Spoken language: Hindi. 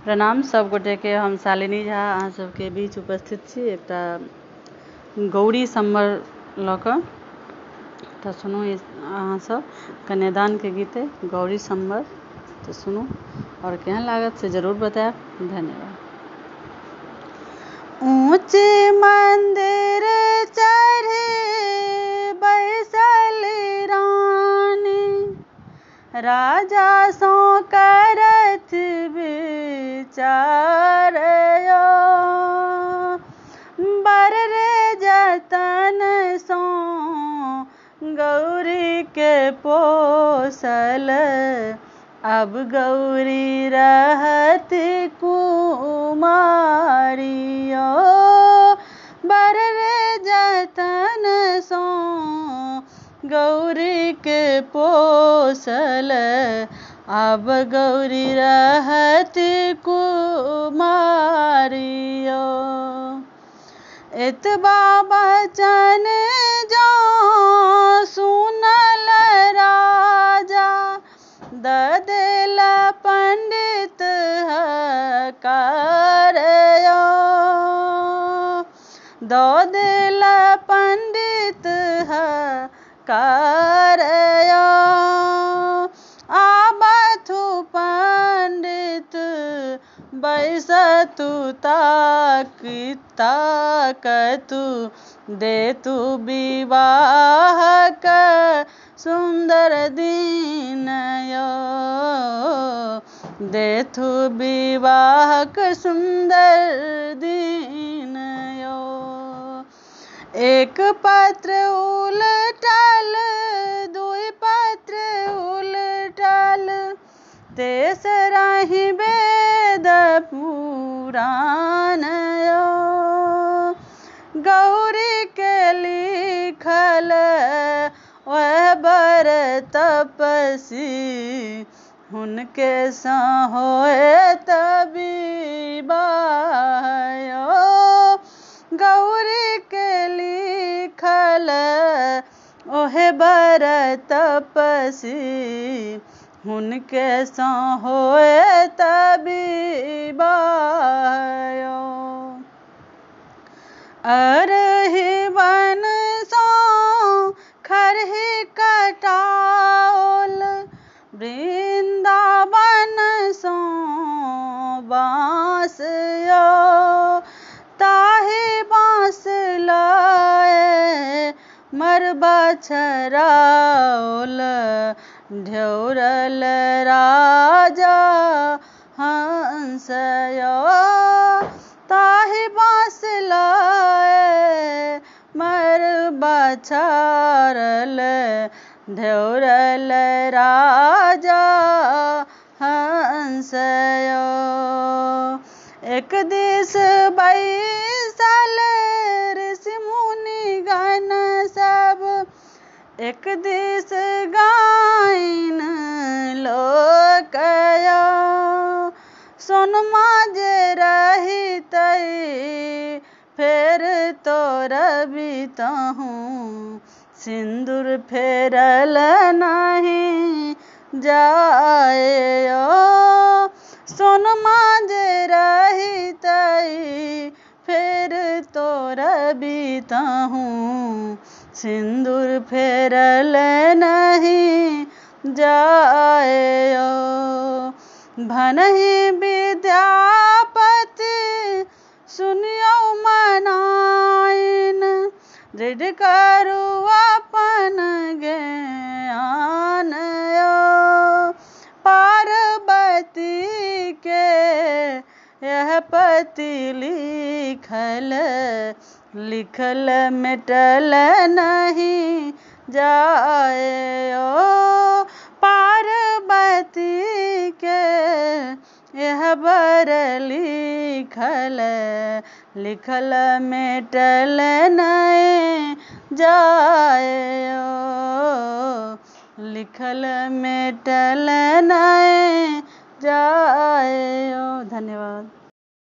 प्रणाम सब गोटे के। हम शालिनी झा अहाँ सबके बीच उपस्थित छी एकटा गौरी सम्मर लऽ कऽ। तऽ सुनू अहाँ सब कन्यादान के गीत अइ गौरी सम्मर, तऽ सुनू और केहन लागत से जरूर बताएब। धन्यवाद। ऊँचे मंदिर चढ़े बैसल रानी, राजा सो करत विचार यो, बर रे जतन सो गौरी के पोसल, अब गौरी रहत कुमारियो, बर रे जतन सो गौरी के पोसल, अब गौरी रहत कुमारियो। एतबा बचन जो सुनल राजा, ददेल पंडित हकारयो, ददेल पंडित हकारयो। आबथु पंडित बैसतु ताकतु, देतु विवाहक सुंदर दिन यो, देतु विवाहक सुंदर दिन यो। एक पत्र उलटल, दुई पत्र उलटल, तेसरहि वेद पुराण यो, गौरी के लिखल वह बर तपसी, हुनके सँ होएत विवाह यो, गौरी के लिखल ओहे बर तपसी, हुनके सँ होएत विवाह यो। अरहि वन सो खरहि कटाओल, वृंदावन सो बाँस यो, ताहि बाँस लाए मरबा छराओल, ढौरल राजा हंस यो, ताहि बाँस लाए मरबा छारल, ढौरल राजा हंस यो। एक दिस बैसल ऋषि मुनि गण सब, एक दिस गाइन लोक यो, सोनमा जे रहितै फेर तोर बितहु, सिंदूर फेरल नहीं जाएयो, सोनमा जे रहितै फेर तोर बितहु, सिंदूर फेरल नहीं जाएयो। भनहि विद्यापति सुनियो मनाइन, दृढ़ करू अपन ज्ञान यो, पार्वती के यह पति लिखल, लिखल मिटल नहीं जाएयो, पार्वती के यह बर लिखल, लिखल मिटल नहीं जाएयो, लिखल मिटल नहीं जाएयो। धन्यवाद।